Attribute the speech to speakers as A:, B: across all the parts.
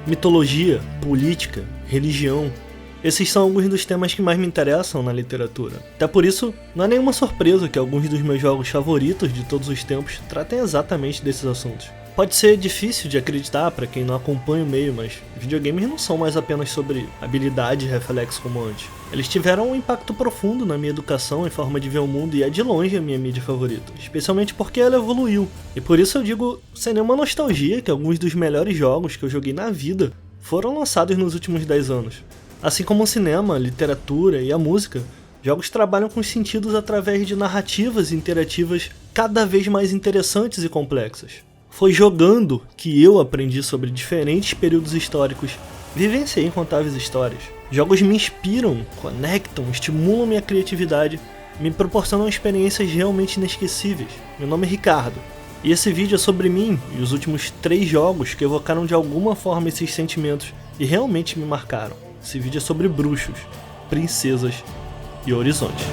A: Mitologia, política, religião. Esses são alguns dos temas que mais me interessam na literatura. Até por isso, não é nenhuma surpresa que alguns dos meus jogos favoritos de todos os tempos tratem exatamente desses assuntos. Pode ser difícil de acreditar para quem não acompanha o meio, mas videogames não são mais apenas sobre habilidade e reflexo como antes. Eles tiveram um impacto profundo na minha educação e forma de ver o mundo e é de longe a minha mídia favorita, especialmente porque ela evoluiu. E por isso eu digo, sem nenhuma nostalgia, que alguns dos melhores jogos que eu joguei na vida foram lançados nos últimos 10 anos. Assim como o cinema, a literatura e a música, jogos trabalham com os sentidos através de narrativas interativas cada vez mais interessantes e complexas. Foi jogando que eu aprendi sobre diferentes períodos históricos, vivenciei incontáveis histórias. Jogos me inspiram, conectam, estimulam minha criatividade, me proporcionam experiências realmente inesquecíveis. Meu nome é Ricardo, e esse vídeo é sobre mim e os últimos 3 jogos que evocaram de alguma forma esses sentimentos e realmente me marcaram. Esse vídeo é sobre bruxos, princesas e horizonte.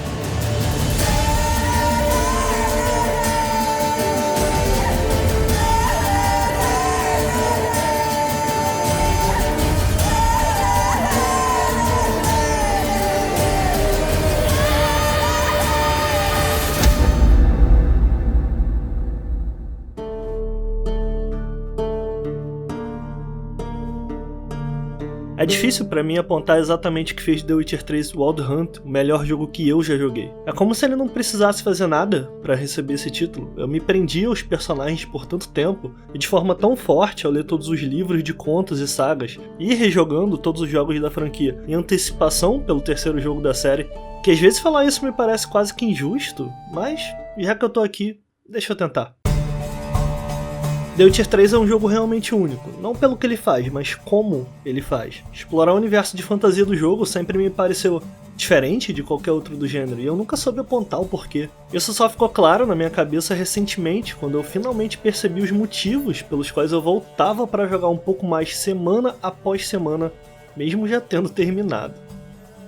A: É difícil pra mim apontar exatamente o que fez The Witcher 3 Wild Hunt o melhor jogo que eu já joguei. É como se ele não precisasse fazer nada pra receber esse título. Eu me prendi aos personagens por tanto tempo e de forma tão forte ao ler todos os livros de contos e sagas e rejogando todos os jogos da franquia em antecipação pelo terceiro jogo da série, que às vezes falar isso me parece quase que injusto, mas já que eu tô aqui, deixa eu tentar. The Witcher 3 é um jogo realmente único, não pelo que ele faz, mas como ele faz. Explorar o universo de fantasia do jogo sempre me pareceu diferente de qualquer outro do gênero, e eu nunca soube apontar o porquê. Isso só ficou claro na minha cabeça recentemente, quando eu finalmente percebi os motivos pelos quais eu voltava para jogar um pouco mais semana após semana, mesmo já tendo terminado.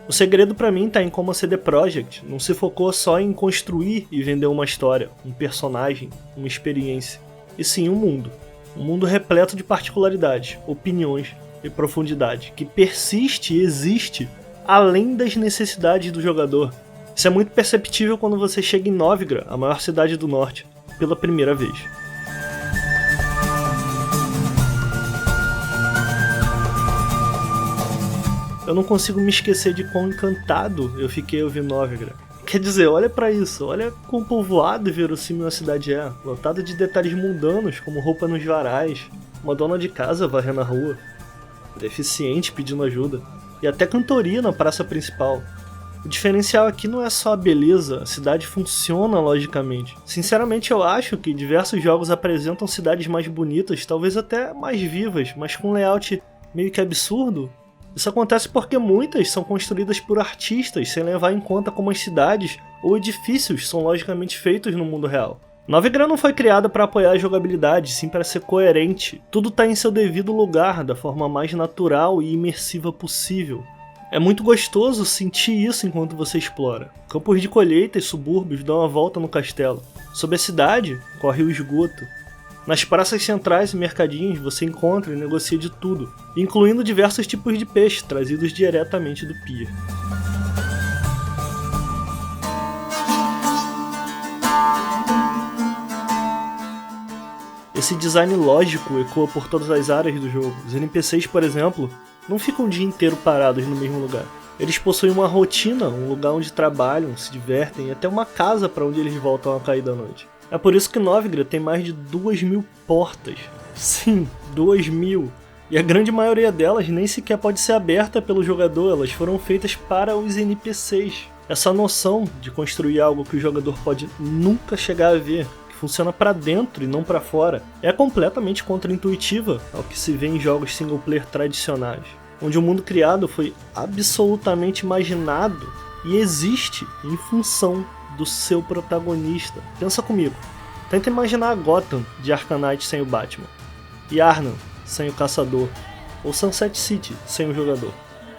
A: O segredo pra mim tá em como a CD Projekt não se focou só em construir e vender uma história, um personagem, uma experiência. E sim um mundo repleto de particularidades, opiniões e profundidade, que persiste e existe além das necessidades do jogador. Isso é muito perceptível quando você chega em Novigrad, a maior cidade do norte, pela primeira vez. Eu não consigo me esquecer de quão encantado eu fiquei ao ver Novigrad. Quer dizer, olha pra isso, olha quão povoado e verossímil a cidade é, lotada de detalhes mundanos como roupa nos varais, uma dona de casa varrendo a rua, deficiente pedindo ajuda, e até cantoria na praça principal. O diferencial aqui não é só a beleza, a cidade funciona logicamente. Sinceramente eu acho que diversos jogos apresentam cidades mais bonitas, talvez até mais vivas, mas com um layout meio que absurdo. Isso acontece porque muitas são construídas por artistas sem levar em conta como as cidades ou edifícios são logicamente feitos no mundo real. Novigrad não foi criada para apoiar a jogabilidade, sim para ser coerente. Tudo está em seu devido lugar, da forma mais natural e imersiva possível. É muito gostoso sentir isso enquanto você explora. Campos de colheita e subúrbios dão uma volta no castelo. Sob a cidade, corre o esgoto. Nas praças centrais e mercadinhos você encontra e negocia de tudo, incluindo diversos tipos de peixe trazidos diretamente do pier. Esse design lógico ecoa por todas as áreas do jogo. Os NPCs, por exemplo, não ficam o dia inteiro parados no mesmo lugar. Eles possuem uma rotina, um lugar onde trabalham, se divertem e até uma casa para onde eles voltam a cair da noite. É por isso que Novigrad tem mais de 2.000 portas. Sim, 2.000. E a grande maioria delas nem sequer pode ser aberta pelo jogador, elas foram feitas para os NPCs. Essa noção de construir algo que o jogador pode nunca chegar a ver, que funciona para dentro e não para fora, é completamente contraintuitiva ao que se vê em jogos single player tradicionais. onde o mundo criado foi absolutamente imaginado e existe em função do seu protagonista. Pensa comigo, tenta imaginar Gotham de Arkham Knight sem o Batman, e Arkham sem o Caçador, ou Sunset City sem o jogador.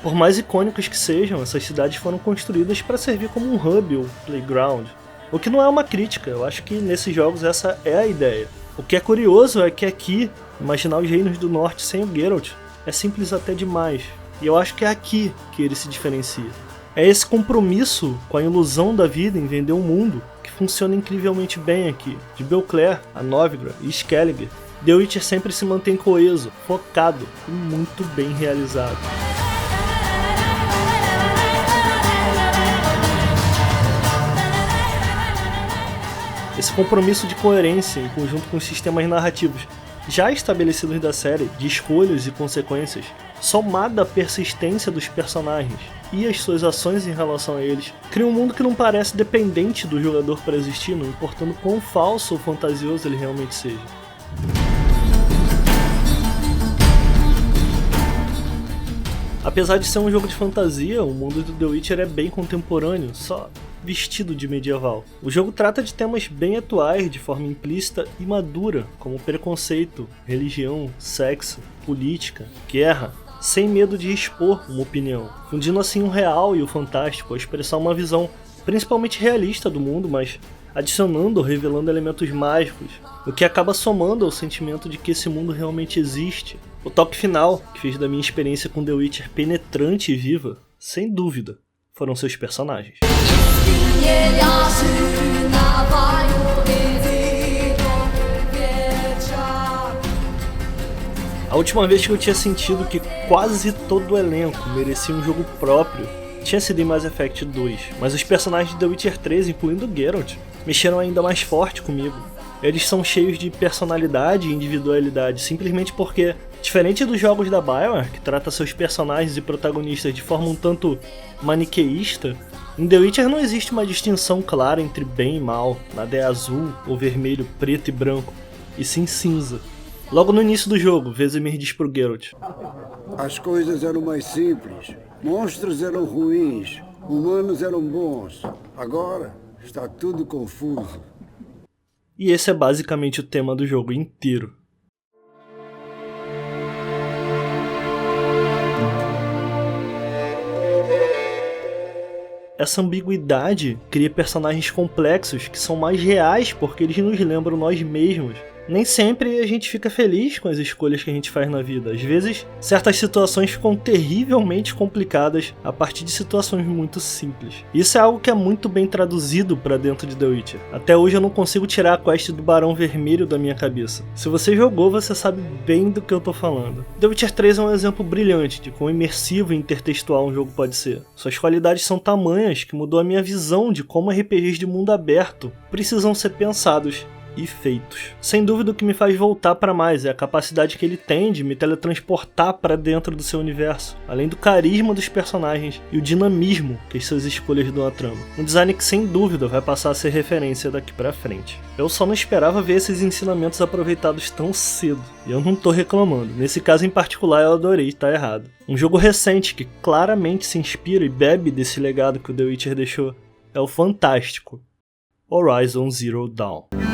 A: Por mais icônicos que sejam, essas cidades foram construídas para servir como um hub ou playground. O que não é uma crítica, eu acho que nesses jogos essa é a ideia. O que é curioso é que aqui, imaginar os Reinos do Norte sem o Geralt é simples até demais. E eu acho que é aqui que ele se diferencia. É esse compromisso com a ilusão da vida em vender um mundo que funciona incrivelmente bem aqui. De Belclair a Novigrad e Skellige, The Witcher sempre se mantém coeso, focado e muito bem realizado. Esse compromisso de coerência em conjunto com os sistemas narrativos já estabelecidos da série, de escolhas e consequências, somado à persistência dos personagens e as suas ações em relação a eles, cria um mundo que não parece dependente do jogador para existir, não importando quão falso ou fantasioso ele realmente seja. Apesar de ser um jogo de fantasia, o mundo do The Witcher é bem contemporâneo, só vestido de medieval. O jogo trata de temas bem atuais de forma implícita e madura, como preconceito, religião, sexo, política, guerra, sem medo de expor uma opinião, fundindo assim o real e o fantástico a expressar uma visão principalmente realista do mundo, mas adicionando ou revelando elementos mágicos, o que acaba somando ao sentimento de que esse mundo realmente existe. O toque final, que fez da minha experiência com The Witcher penetrante e viva, sem dúvida, foram seus personagens. A última vez que eu tinha sentido que quase todo o elenco merecia um jogo próprio tinha sido em Mass Effect 2, mas os personagens de The Witcher 3, incluindo o Geralt, mexeram ainda mais forte comigo. Eles são cheios de personalidade e individualidade, simplesmente porque, diferente dos jogos da BioWare, que trata seus personagens e protagonistas de forma um tanto maniqueísta, em The Witcher não existe uma distinção clara entre bem e mal, nada é azul ou vermelho, preto e branco, e sim cinza. Logo no início do jogo, Vesemir diz pro Geralt:
B: as coisas eram mais simples, monstros eram ruins, humanos eram bons, agora está tudo confuso.
A: E esse é basicamente o tema do jogo inteiro. Essa ambiguidade cria personagens complexos que são mais reais porque eles nos lembram nós mesmos. Nem sempre a gente fica feliz com as escolhas que a gente faz na vida. Às vezes, certas situações ficam terrivelmente complicadas a partir de situações muito simples. Isso é algo que é muito bem traduzido para dentro de The Witcher. Até hoje eu não consigo tirar a quest do Barão Vermelho da minha cabeça. Se você jogou, você sabe bem do que eu tô falando. The Witcher 3 é um exemplo brilhante de quão imersivo e intertextual um jogo pode ser. Suas qualidades são tamanhas que mudou a minha visão de como RPGs de mundo aberto precisam ser pensados e feitos. Sem dúvida o que me faz voltar para mais é a capacidade que ele tem de me teletransportar para dentro do seu universo, além do carisma dos personagens e o dinamismo que as suas escolhas dão à trama. Um design que sem dúvida vai passar a ser referência daqui para frente. Eu só não esperava ver esses ensinamentos aproveitados tão cedo, e eu não tô reclamando. Nesse caso em particular eu adorei estar errado. Um jogo recente que claramente se inspira e bebe desse legado que o The Witcher deixou é o fantástico Horizon Zero Dawn.